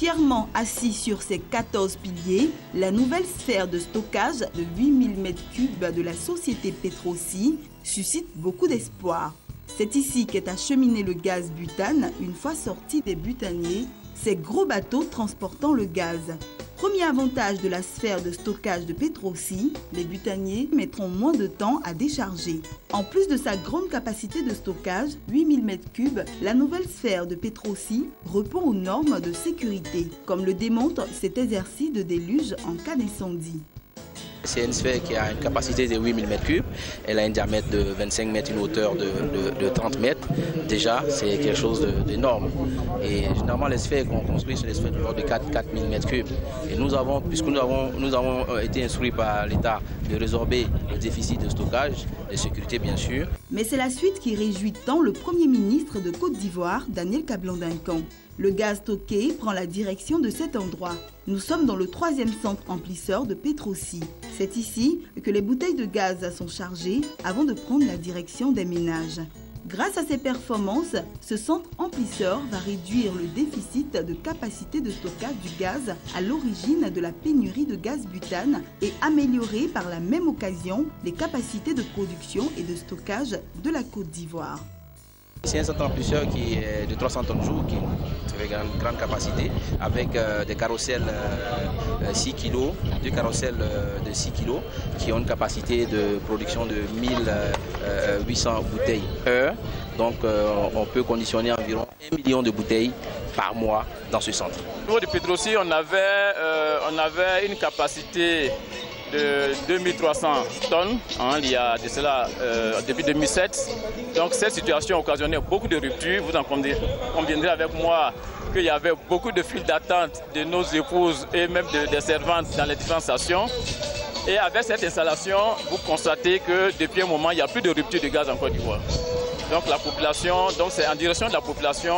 Fièrement assis sur ses 14 piliers, la nouvelle sphère de stockage de 8000 m3 de la société Petroci suscite beaucoup d'espoir. C'est ici qu'est acheminé le gaz butane une fois sorti des butaniers, ces gros bateaux transportant le gaz. Premier avantage de la sphère de stockage de Petroci, les butaniers mettront moins de temps à décharger. En plus de sa grande capacité de stockage, 8000 m3, la nouvelle sphère de Petroci répond aux normes de sécurité, comme le démontre cet exercice de déluge en cas d'incendie. C'est une sphère qui a une capacité de 8000 m3, elle a un diamètre de 25 mètres, une hauteur de 30 mètres. Déjà, c'est quelque chose d'énorme. Et généralement, les sphères qu'on construit sont des sphères de l'ordre de 4000 m3. Et nous avons, puisque nous avons été instruits par l'État de résorber le déficit de stockage, de sécurité bien sûr. Mais c'est la suite qui réjouit tant le Premier ministre de Côte d'Ivoire, Daniel Kablan-Duncan. Le gaz stocké prend la direction de cet endroit. Nous sommes dans le 3e centre emplisseur de Petroci. C'est ici que les bouteilles de gaz sont chargées avant de prendre la direction des ménages. Grâce à ses performances, ce centre emplisseur va réduire le déficit de capacité de stockage du gaz à l'origine de la pénurie de gaz butane et améliorer par la même occasion les capacités de production et de stockage de la Côte d'Ivoire. C'est un centre emplisseur qui est de 300 tonnes jour, qui a une grande capacité, avec des carrossels 6 kg, deux carrossels de 6 kg, qui ont une capacité de production de 1800 bouteilles heure. Donc on peut conditionner environ 1 million de bouteilles par mois dans ce centre. Au niveau de Petroci, on avait une capacité de 2300 tonnes, il y a de cela depuis 2007. Donc cette situation occasionnait beaucoup de ruptures. Vous en conviendrez avec moi qu'il y avait beaucoup de files d'attente de nos épouses et même des servantes dans les différentes stations. Et avec cette installation, vous constatez que depuis un moment, il n'y a plus de rupture de gaz en Côte d'Ivoire. Donc la population, c'est en direction de la population,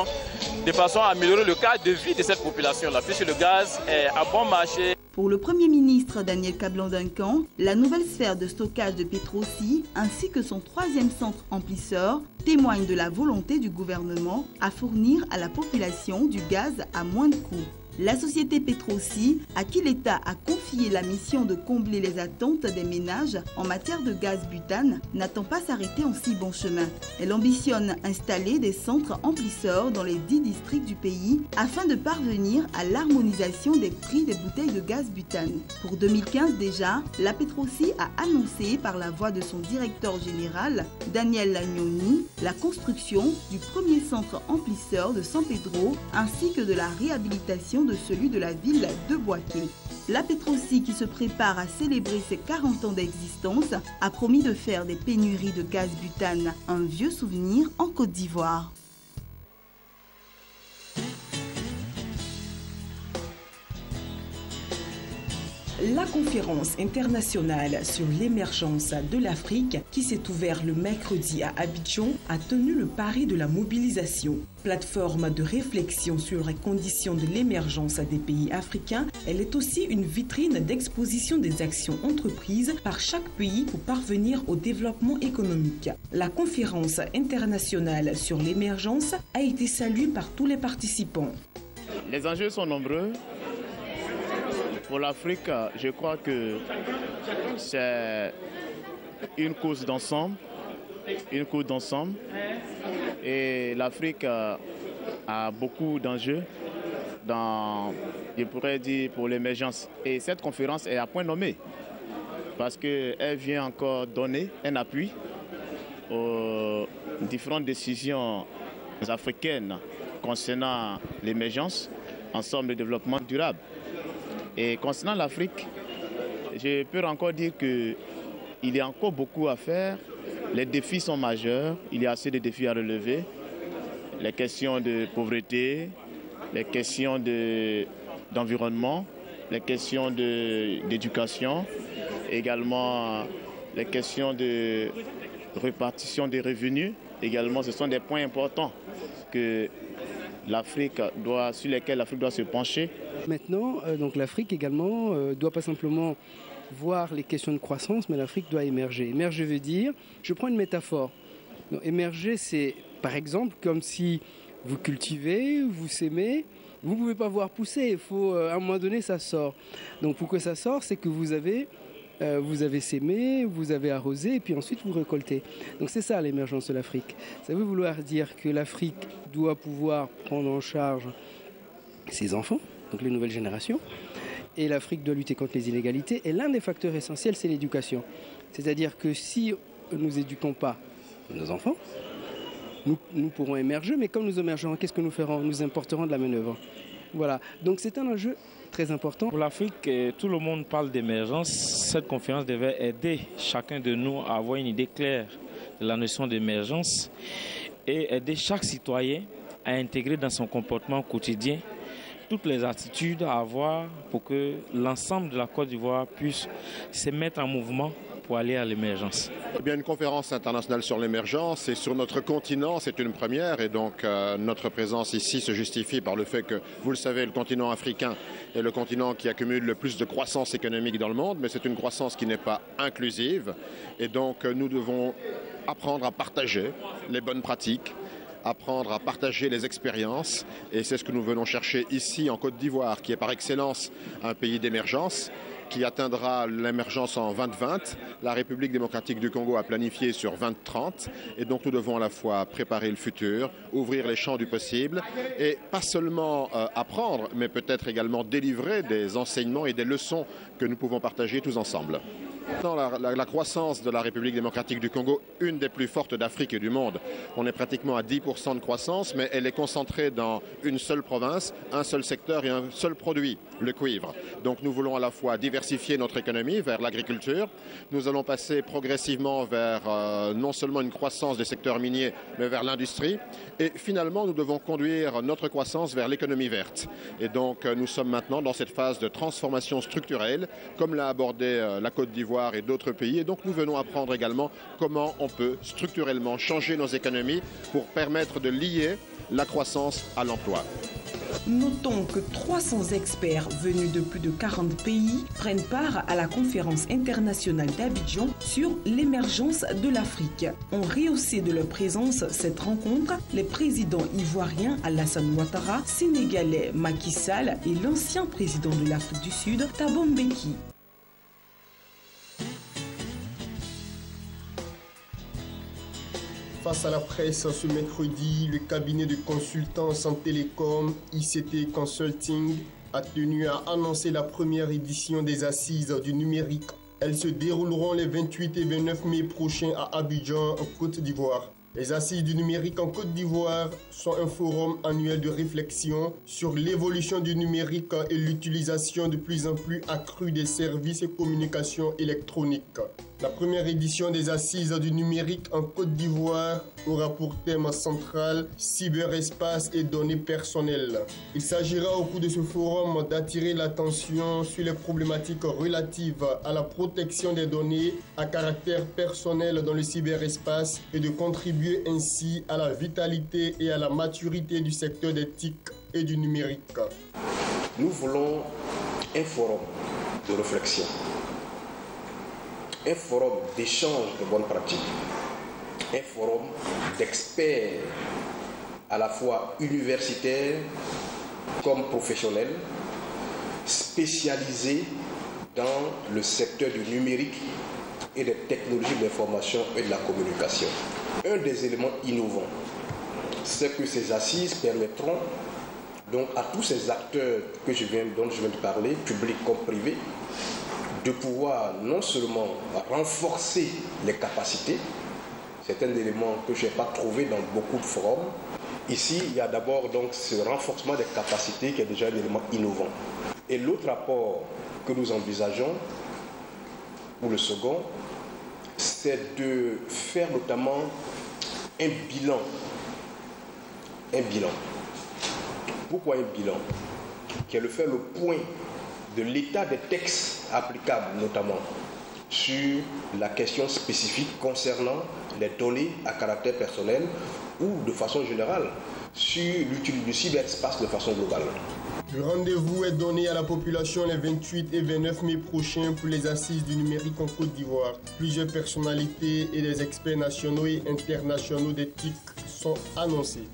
de façon à améliorer le cadre de vie de cette population-là, puisque le gaz est à bon marché. Pour le Premier ministre Daniel Kablan-Duncan, la nouvelle sphère de stockage de Petroci ainsi que son 3e centre emplisseur témoignent de la volonté du gouvernement à fournir à la population du gaz à moins de coûts. La société Petroci, à qui l'État a confié la mission de combler les attentes des ménages en matière de gaz butane, n'attend pas s'arrêter en si bon chemin. Elle ambitionne installer des centres emplisseurs dans les 10 districts du pays afin de parvenir à l'harmonisation des prix des bouteilles de gaz butane. Pour 2015 déjà, la Petroci a annoncé par la voix de son directeur général, Daniel Lagnoni, la construction du premier centre emplisseur de San Pedro ainsi que de la réhabilitation de celui de la ville de Boaké. La Petroci, qui se prépare à célébrer ses 40 ans d'existence, a promis de faire des pénuries de gaz butane un vieux souvenir en Côte d'Ivoire. La conférence internationale sur l'émergence de l'Afrique, qui s'est ouverte le mercredi à Abidjan, a tenu le pari de la mobilisation. Plateforme de réflexion sur les conditions de l'émergence des pays africains, elle est aussi une vitrine d'exposition des actions entreprises par chaque pays pour parvenir au développement économique. La conférence internationale sur l'émergence a été saluée par tous les participants. Les enjeux sont nombreux. Pour l'Afrique, je crois que c'est une cause d'ensemble. Et l'Afrique a beaucoup d'enjeux je pourrais dire, pour l'émergence. Et cette conférence est à point nommé parce qu'elle vient encore donner un appui aux différentes décisions africaines concernant l'émergence, ensemble de développement durable. Et concernant l'Afrique, je peux encore dire qu'il y a encore beaucoup à faire. Les défis sont majeurs, il y a assez de défis à relever. Les questions de pauvreté, les questions d'environnement, les questions d'éducation, également les questions de répartition des revenus. Également, ce sont des points importants sur lesquels l'Afrique doit se pencher. Maintenant, donc l'Afrique également doit pas simplement voir les questions de croissance, mais l'Afrique doit émerger. Émerger veut dire, je prends une métaphore. Donc, émerger, c'est par exemple comme si vous cultivez, vous sémez, Vous ne pouvez pas voir pousser, il faut, à un moment donné, ça sort. Donc pour que ça sorte, c'est que vous avez sémé, vous avez arrosé, et puis ensuite vous récoltez. Donc c'est ça l'émergence de l'Afrique. Ça veut vouloir dire que l'Afrique doit pouvoir prendre en charge ses enfants, donc les nouvelles générations, et l'Afrique doit lutter contre les inégalités. Et l'un des facteurs essentiels, c'est l'éducation. C'est-à-dire que si nous n'éduquons pas nos enfants, nous pourrons émerger, mais comme nous émergerons, qu'est-ce que nous ferons? Nous importerons de la main-d'œuvre. Voilà. Donc c'est un enjeu très important. Pour l'Afrique, tout le monde parle d'émergence. Cette conférence devait aider chacun de nous à avoir une idée claire de la notion d'émergence et aider chaque citoyen à intégrer dans son comportement quotidien toutes les attitudes à avoir pour que l'ensemble de la Côte d'Ivoire puisse se mettre en mouvement pour aller à l'émergence. Eh bien, une conférence internationale sur l'émergence et sur notre continent, c'est une première et donc notre présence ici se justifie par le fait que, vous le savez, le continent africain est le continent qui accumule le plus de croissance économique dans le monde, mais c'est une croissance qui n'est pas inclusive et donc nous devons apprendre à partager les bonnes pratiques, apprendre à partager les expériences et c'est ce que nous venons chercher ici en Côte d'Ivoire qui est par excellence un pays d'émergence qui atteindra l'émergence en 2020. La République démocratique du Congo a planifié sur 2030 et donc nous devons à la fois préparer le futur, ouvrir les champs du possible et pas seulement apprendre mais peut-être également délivrer des enseignements et des leçons que nous pouvons partager tous ensemble. La croissance de la République démocratique du Congo, une des plus fortes d'Afrique et du monde. On est pratiquement à 10% de croissance, mais elle est concentrée dans une seule province, un seul secteur et un seul produit, le cuivre. Donc nous voulons à la fois diversifier notre économie vers l'agriculture. Nous allons passer progressivement vers non seulement une croissance des secteurs miniers, mais vers l'industrie. Et finalement, nous devons conduire notre croissance vers l'économie verte. Et donc nous sommes maintenant dans cette phase de transformation structurelle, comme l'a abordé la Côte d'Ivoire et d'autres pays. Et donc nous venons apprendre également comment on peut structurellement changer nos économies pour permettre de lier la croissance à l'emploi. Notons que 300 experts venus de plus de 40 pays prennent part à la conférence internationale d'Abidjan sur l'émergence de l'Afrique. Ont rehaussé de leur présence cette rencontre les présidents ivoiriens Alassane Ouattara, sénégalais Macky Sall et l'ancien président de l'Afrique du Sud, Thabo Mbeki. Face à la presse ce mercredi, le cabinet de consultance en télécom ICT Consulting a tenu à annoncer la première édition des Assises du numérique. Elles se dérouleront les 28 et 29 mai prochains à Abidjan, en Côte d'Ivoire. Les Assises du numérique en Côte d'Ivoire sont un forum annuel de réflexion sur l'évolution du numérique et l'utilisation de plus en plus accrue des services et communications électroniques. La première édition des Assises du numérique en Côte d'Ivoire aura pour thème central cyberespace et données personnelles. Il s'agira au cours de ce forum d'attirer l'attention sur les problématiques relatives à la protection des données à caractère personnel dans le cyberespace et de contribuer ainsi à la vitalité et à la maturité du secteur d'éthique et du numérique. Nous voulons un forum de réflexion, un forum d'échange de bonnes pratiques, un forum d'experts à la fois universitaires comme professionnels, spécialisés dans le secteur du numérique et des technologies de l'information et de la communication. Un des éléments innovants, c'est que ces assises permettront donc à tous ces acteurs dont je viens de parler, publics comme privés, de pouvoir non seulement renforcer les capacités, c'est un élément que je n'ai pas trouvé dans beaucoup de forums. Ici, il y a d'abord donc ce renforcement des capacités qui est déjà un élément innovant. Et l'autre apport que nous envisageons, ou le second, c'est de faire notamment un bilan. Un bilan. Pourquoi un bilan? Qui est le faire le point de l'état des textes applicables, notamment sur la question spécifique concernant les données à caractère personnel ou de façon générale sur l'utilisation du cyberespace de façon globale. Le rendez-vous est donné à la population les 28 et 29 mai prochains pour les Assises du numérique en Côte d'Ivoire. Plusieurs personnalités et des experts nationaux et internationaux d'éthique sont annoncés.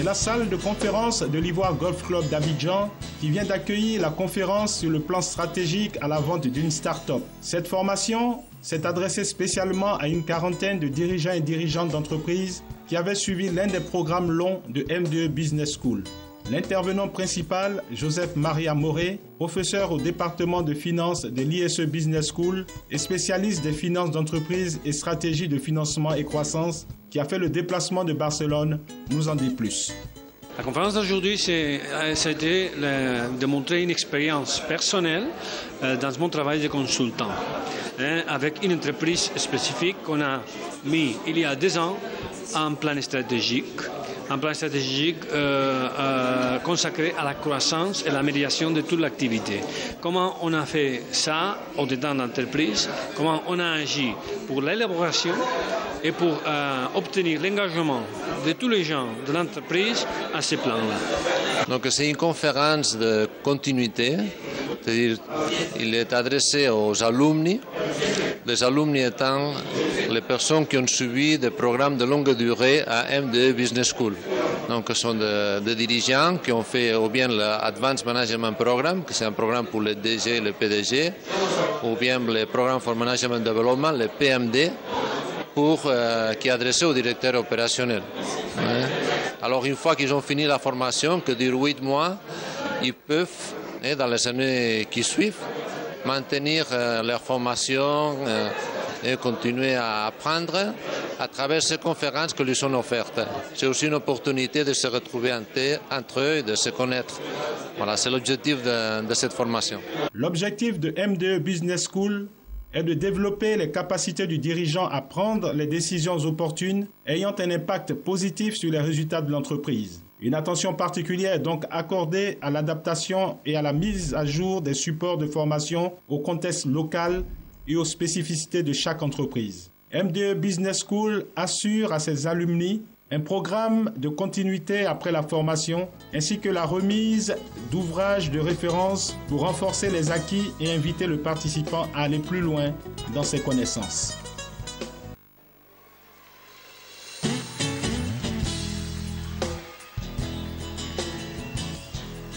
C'est la salle de conférence de l'Ivoire Golf Club d'Abidjan qui vient d'accueillir la conférence sur le plan stratégique à la vente d'une start-up. Cette formation s'est adressée spécialement à une quarantaine de dirigeants et dirigeantes d'entreprises qui avaient suivi l'un des programmes longs de MDE Business School. L'intervenant principal, Joseph Maria Moré, professeur au département de finances de l'ISE Business School et spécialiste des finances d'entreprise et stratégie de financement et croissance, qui a fait le déplacement de Barcelone, nous en dit plus. La conférence d'aujourd'hui, c'était de montrer une expérience personnelle dans mon travail de consultant, avec une entreprise spécifique qu'on a mis il y a 2 ans en plan stratégique. Un plan stratégique consacré à la croissance et la médiation de toute l'activité. Comment on a fait ça au-dedans de l'entreprise, comment on a agi pour l'élaboration et pour obtenir l'engagement de tous les gens de l'entreprise à ce plan-là. Donc c'est une conférence de continuité, c'est-à-dire il est adressé aux alumni, les alumni étant les personnes qui ont suivi des programmes de longue durée à MDE Business School. Donc ce sont des dirigeants qui ont fait ou bien l'Advanced Management Programme, que c'est un programme pour les DG et les PDG, ou bien le Programme for Management Development, le PMD, qui est adressé aux directeurs opérationnels. Alors une fois qu'ils ont fini la formation, qui dure 8 mois, ils peuvent, dans les années qui suivent, maintenir leur formation et continuer à apprendre à travers ces conférences qui lui sont offertes. C'est aussi une opportunité de se retrouver entre eux et de se connaître. Voilà, c'est l'objectif de cette formation. L'objectif de MDE Business School est de développer les capacités du dirigeant à prendre les décisions opportunes ayant un impact positif sur les résultats de l'entreprise. Une attention particulière est donc accordée à l'adaptation et à la mise à jour des supports de formation au contexte local et aux spécificités de chaque entreprise. MDE Business School assure à ses alumni un programme de continuité après la formation ainsi que la remise d'ouvrages de référence pour renforcer les acquis et inviter le participant à aller plus loin dans ses connaissances.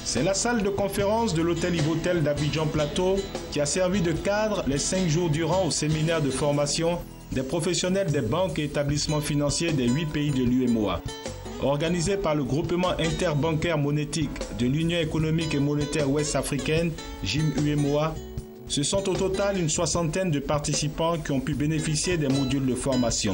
C'est la salle de conférence de l'hôtel Ivotel d'Abidjan Plateau qui a servi de cadre les 5 jours durant au séminaire de formation des professionnels des banques et établissements financiers des 8 pays de l'UEMOA. Organisé par le groupement interbancaire monétique de l'Union économique et monétaire ouest-africaine, GIM-UEMOA, ce sont au total une 60aine de participants qui ont pu bénéficier des modules de formation.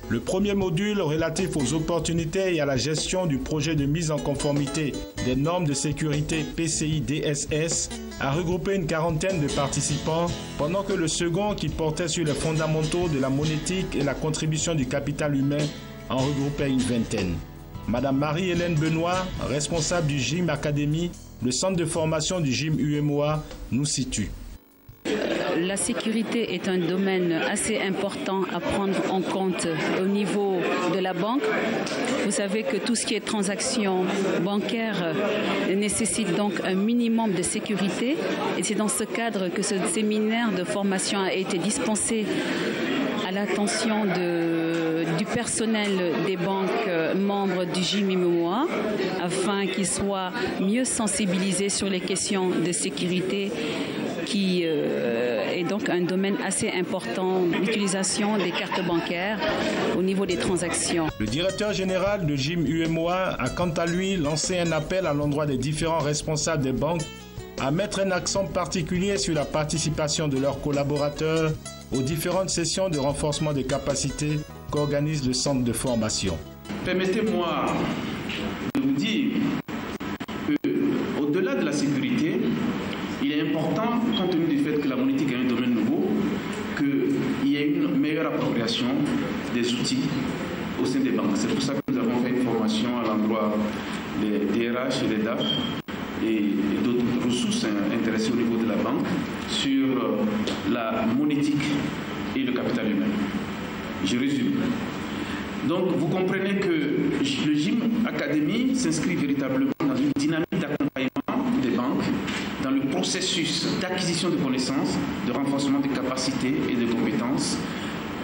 Le premier module relatif aux opportunités et à la gestion du projet de mise en conformité des normes de sécurité PCI DSS a regroupé une 40aine de participants, pendant que le second, qui portait sur les fondamentaux de la monétique et la contribution du capital humain, en regroupait une 20aine. Madame Marie-Hélène Benoît, responsable du GIM Academy, le centre de formation du GIM UEMOA, nous situe. La sécurité est un domaine assez important à prendre en compte au niveau de la banque. Vous savez que tout ce qui est transactions bancaires nécessite donc un minimum de sécurité. Et c'est dans ce cadre que ce séminaire de formation a été dispensé à l'attention du personnel des banques membres du GIM-UEMOA afin qu'ils soient mieux sensibilisés sur les questions de sécurité qui est donc un domaine assez important, l'utilisation des cartes bancaires au niveau des transactions. Le directeur général de GIM-UEMOA a quant à lui lancé un appel à l'endroit des différents responsables des banques à mettre un accent particulier sur la participation de leurs collaborateurs aux différentes sessions de renforcement des capacités qu'organise le centre de formation. Permettez-moi de vous dire qu'au-delà de la sécurité, il est important, compte tenu du fait que la monétique est un domaine nouveau, qu'il y ait une meilleure appropriation des outils au sein des banques. C'est pour ça que nous avons fait une formation à l'endroit des DRH et des DAF et d'autres ressources intéressées au niveau de la banque sur la monétique et le capital humain. Je résume. Donc vous comprenez que le GIM Academy s'inscrit véritablement dans une dynamique d'accompagnement des banques dans le processus d'acquisition de connaissances, de renforcement des capacités et de compétences.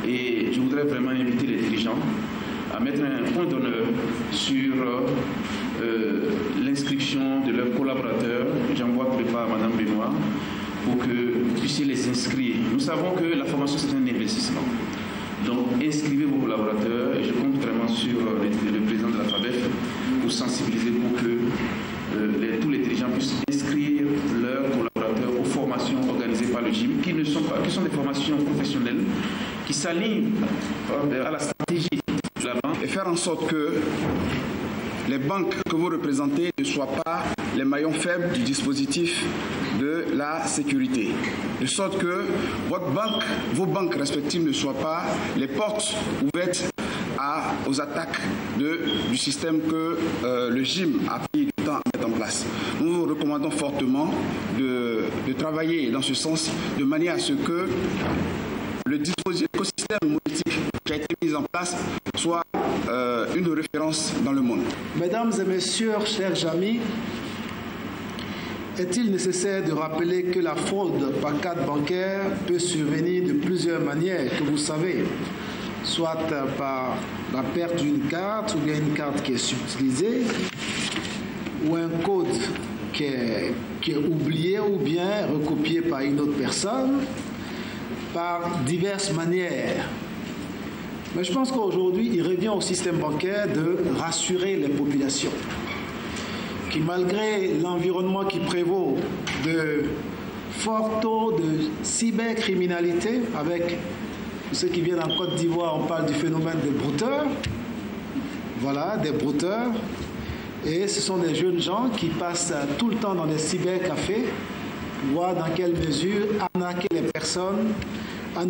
Et je voudrais vraiment inviter les dirigeants à mettre un point d'honneur sur l'inscription de leurs collaborateurs. J'envoie prépa à Mme Benoît pour que vous puissiez les inscrire. Nous savons que la formation, c'est un investissement. Donc, inscrivez vos collaborateurs et je compte vraiment sur le président de la FABEF pour sensibiliser pour que tous les dirigeants puissent inscrire leurs collaborateurs aux formations organisées par le GIM, qui sont des formations professionnelles qui s'alignent à la stratégie de la banque. Et faire en sorte que les banques que vous représentez ne soient pas les maillons faibles du dispositif de la sécurité. De sorte que vos banques respectives ne soient pas les portes ouvertes aux attaques du système que le GIM a pris du temps à mettre en place. Nous vous recommandons fortement de travailler dans ce sens de manière à ce que l'écosystème monétique qui a été mis en place soit une référence dans le monde. Mesdames et messieurs, chers amis, est-il nécessaire de rappeler que la fraude par carte bancaire peut survenir de plusieurs manières, que vous savez, soit par la perte d'une carte ou bien une carte qui est subtilisée, ou un code qui est oublié ou bien recopié par une autre personne, par diverses manières. Mais je pense qu'aujourd'hui, il revient au système bancaire de rassurer les populations qui, malgré l'environnement qui prévaut de fort taux de cybercriminalité, avec ceux qui viennent en Côte d'Ivoire, on parle du phénomène des brouteurs. Voilà, des brouteurs. Et ce sont des jeunes gens qui passent tout le temps dans des cybercafés, voir dans quelle mesure arnaquer les personnes en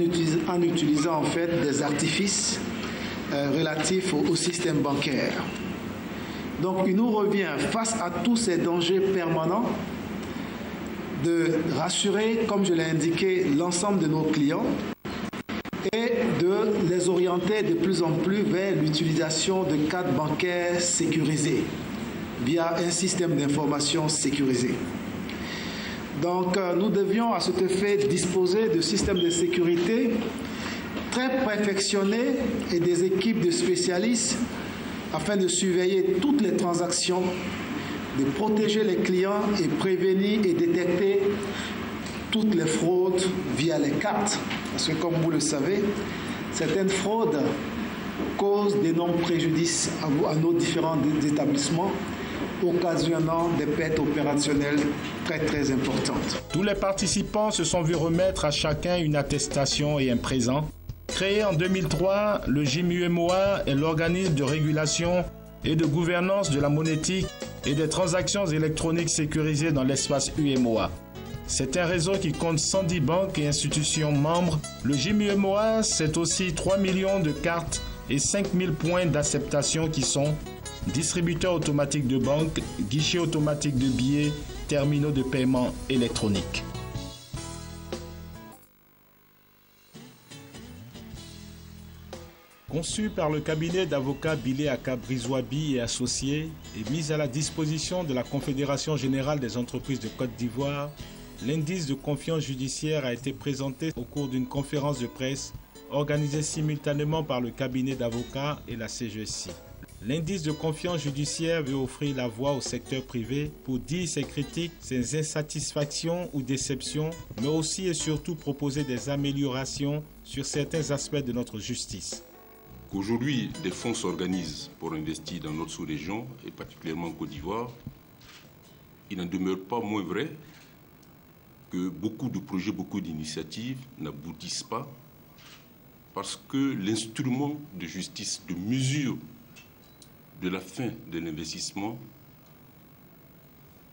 utilisant en fait des artifices relatifs au système bancaire. Donc il nous revient, face à tous ces dangers permanents, de rassurer, comme je l'ai indiqué, l'ensemble de nos clients et de les orienter de plus en plus vers l'utilisation de cartes bancaires sécurisées via un système d'information sécurisé. Donc nous devions à cet effet disposer de systèmes de sécurité très perfectionnés et des équipes de spécialistes afin de surveiller toutes les transactions, de protéger les clients et prévenir et détecter toutes les fraudes via les cartes. Parce que comme vous le savez, certaines fraudes causent d'énormes préjudices à nos différents établissements, occasionnant des pertes opérationnelles très très importantes. Tous les participants se sont vus remettre à chacun une attestation et un présent. Créé en 2003, le GIM-UEMOA est l'organisme de régulation et de gouvernance de la monétique et des transactions électroniques sécurisées dans l'espace UEMOA. C'est un réseau qui compte 110 banques et institutions membres. Le GIM-UEMOA, c'est aussi 3 millions de cartes et 5000 points d'acceptation qui sont distributeurs automatiques de banque, guichets automatiques de billets, terminaux de paiement électroniques. Conçu par le cabinet d'avocats Bilé Aka Brizouabi et associés et mis à la disposition de la Confédération générale des entreprises de Côte d'Ivoire, l'indice de confiance judiciaire a été présenté au cours d'une conférence de presse organisée simultanément par le cabinet d'avocats et la CGSI. L'indice de confiance judiciaire veut offrir la voix au secteur privé pour dire ses critiques, ses insatisfactions ou déceptions, mais aussi et surtout proposer des améliorations sur certains aspects de notre justice. Qu'aujourd'hui, des fonds s'organisent pour investir dans notre sous-région, et particulièrement en Côte d'Ivoire, il n'en demeure pas moins vrai que beaucoup de projets, beaucoup d'initiatives n'aboutissent pas parce que l'instrument de justice, de mesure de la fin de l'investissement,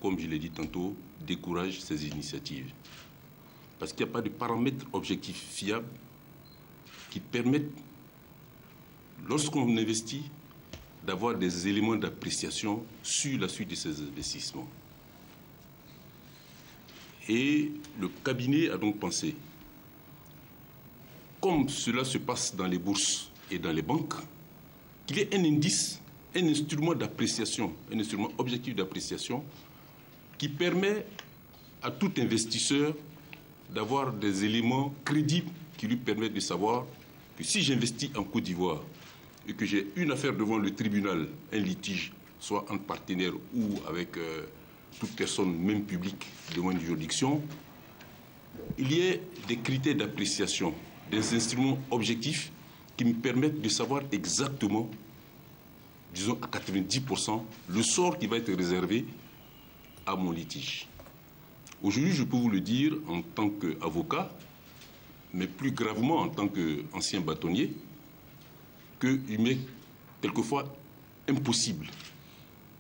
comme je l'ai dit tantôt, décourage ces initiatives. Parce qu'il n'y a pas de paramètres objectifs fiables qui permettent, lorsqu'on investit, d'avoir des éléments d'appréciation sur la suite de ces investissements. Et le cabinet a donc pensé, comme cela se passe dans les bourses et dans les banques, qu'il y ait un indice, un instrument d'appréciation, un instrument objectif d'appréciation qui permet à tout investisseur d'avoir des éléments crédibles qui lui permettent de savoir que si j'investis en Côte d'Ivoire, et que j'ai une affaire devant le tribunal, un litige, soit entre partenaires ou avec toute personne, même publique, devant une juridiction, il y a des critères d'appréciation, des instruments objectifs qui me permettent de savoir exactement, disons à 90%, le sort qui va être réservé à mon litige. Aujourd'hui, je peux vous le dire en tant qu'avocat, mais plus gravement en tant qu'ancien bâtonnier, qu'il m'est quelquefois impossible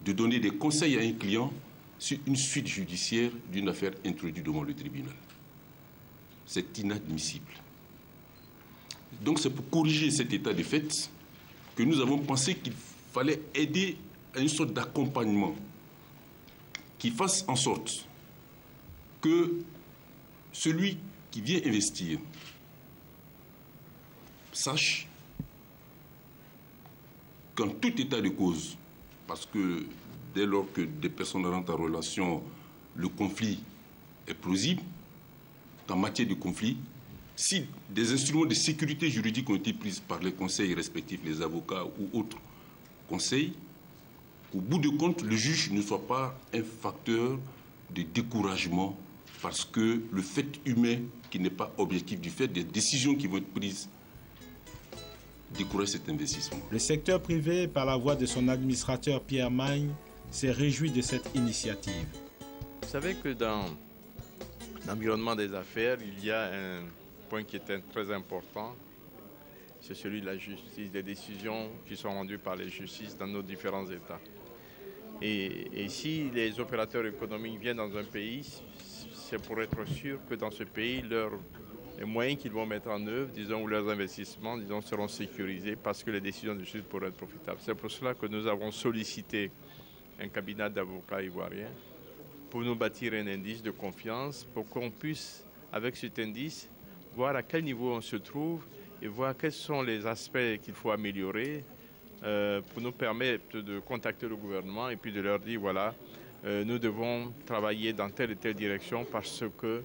de donner des conseils à un client sur une suite judiciaire d'une affaire introduite devant le tribunal. C'est inadmissible. Donc c'est pour corriger cet état de fait que nous avons pensé qu'il fallait aider à une sorte d'accompagnement qui fasse en sorte que celui qui vient investir sache qu'en tout état de cause, parce que dès lors que des personnes rentrent en relation, le conflit est plausible, qu'en matière de conflit, si des instruments de sécurité juridique ont été pris par les conseils respectifs, les avocats ou autres conseils, qu'au bout de compte, le juge ne soit pas un facteur de découragement parce que le fait humain qui n'est pas objectif du fait des décisions qui vont être prises décourage cet investissement. Le secteur privé, par la voix de son administrateur Pierre Magne, s'est réjoui de cette initiative. Vous savez que dans l'environnement des affaires, il y a un point qui est très important, c'est celui de la justice, des décisions qui sont rendues par les justices dans nos différents États. Et si les opérateurs économiques viennent dans un pays, c'est pour être sûr que dans ce pays, les moyens qu'ils vont mettre en œuvre, disons, ou leurs investissements, disons, seront sécurisés parce que les décisions de justice pourront être profitables. C'est pour cela que nous avons sollicité un cabinet d'avocats ivoiriens pour nous bâtir un indice de confiance, pour qu'on puisse, avec cet indice, voir à quel niveau on se trouve et voir quels sont les aspects qu'il faut améliorer pour nous permettre de contacter le gouvernement et puis de leur dire, voilà, nous devons travailler dans telle et telle direction parce que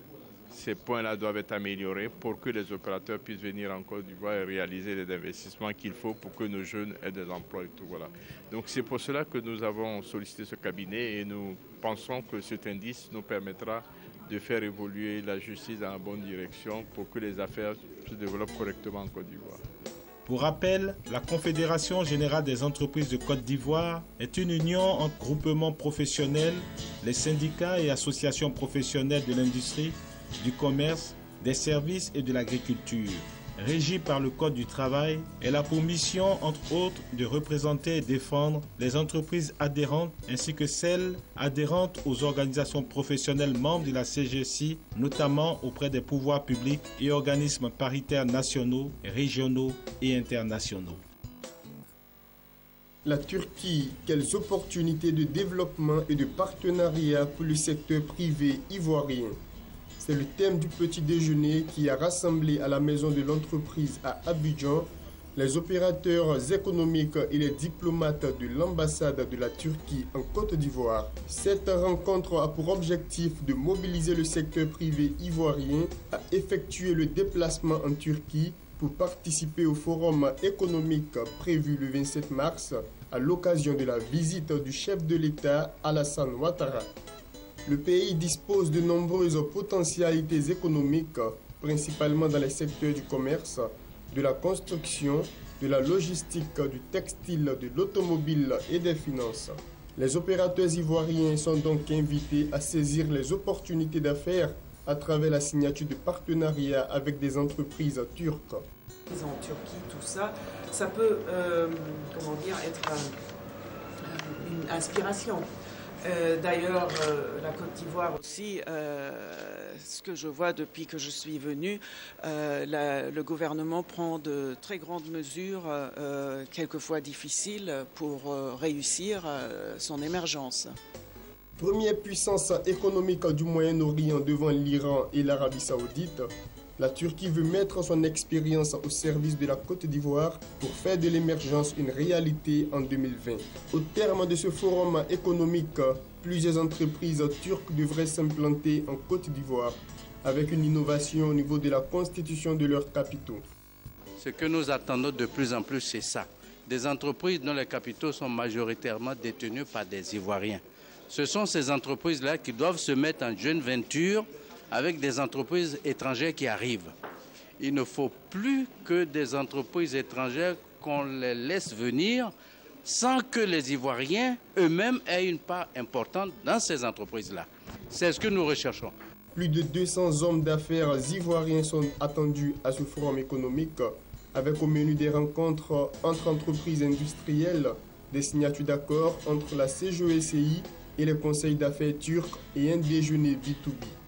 ces points-là doivent être améliorés pour que les opérateurs puissent venir en Côte d'Ivoire et réaliser les investissements qu'il faut pour que nos jeunes aient des emplois et tout. Voilà. Donc c'est pour cela que nous avons sollicité ce cabinet et nous pensons que cet indice nous permettra de faire évoluer la justice dans la bonne direction pour que les affaires se développent correctement en Côte d'Ivoire. Pour rappel, la Confédération générale des entreprises de Côte d'Ivoire est une union entre groupements professionnels, les syndicats et associations professionnelles de l'industrie, du commerce, des services et de l'agriculture. Régie par le Code du travail, elle a pour mission, entre autres, de représenter et défendre les entreprises adhérentes ainsi que celles adhérentes aux organisations professionnelles membres de la CGSI, notamment auprès des pouvoirs publics et organismes paritaires nationaux, régionaux et internationaux. La Turquie, quelles opportunités de développement et de partenariat pour le secteur privé ivoirien? C'est le thème du petit déjeuner qui a rassemblé à la maison de l'entreprise à Abidjan les opérateurs économiques et les diplomates de l'ambassade de la Turquie en Côte d'Ivoire. Cette rencontre a pour objectif de mobiliser le secteur privé ivoirien à effectuer le déplacement en Turquie pour participer au forum économique prévu le 27 mars à l'occasion de la visite du chef de l'État Alassane Ouattara. Le pays dispose de nombreuses potentialités économiques, principalement dans les secteurs du commerce, de la construction, de la logistique, du textile, de l'automobile et des finances. Les opérateurs ivoiriens sont donc invités à saisir les opportunités d'affaires à travers la signature de partenariats avec des entreprises turques. En Turquie, tout ça, ça peut être une inspiration. D'ailleurs, la Côte d'Ivoire aussi, ce que je vois depuis que je suis venue, le gouvernement prend de très grandes mesures, quelquefois difficiles, pour réussir son émergence. Première puissance économique du Moyen-Orient devant l'Iran et l'Arabie Saoudite, la Turquie veut mettre son expérience au service de la Côte d'Ivoire pour faire de l'émergence une réalité en 2020. Au terme de ce forum économique, plusieurs entreprises turques devraient s'implanter en Côte d'Ivoire avec une innovation au niveau de la constitution de leurs capitaux. Ce que nous attendons de plus en plus, c'est ça, des entreprises dont les capitaux sont majoritairement détenus par des Ivoiriens. Ce sont ces entreprises-là qui doivent se mettre en joint venture avec des entreprises étrangères qui arrivent. Il ne faut plus que des entreprises étrangères qu'on les laisse venir sans que les Ivoiriens eux-mêmes aient une part importante dans ces entreprises-là. C'est ce que nous recherchons. Plus de 200 hommes d'affaires ivoiriens sont attendus à ce forum économique, avec au menu des rencontres entre entreprises industrielles, des signatures d'accords entre la CGECI et les conseils d'affaires turcs et un déjeuner B2B.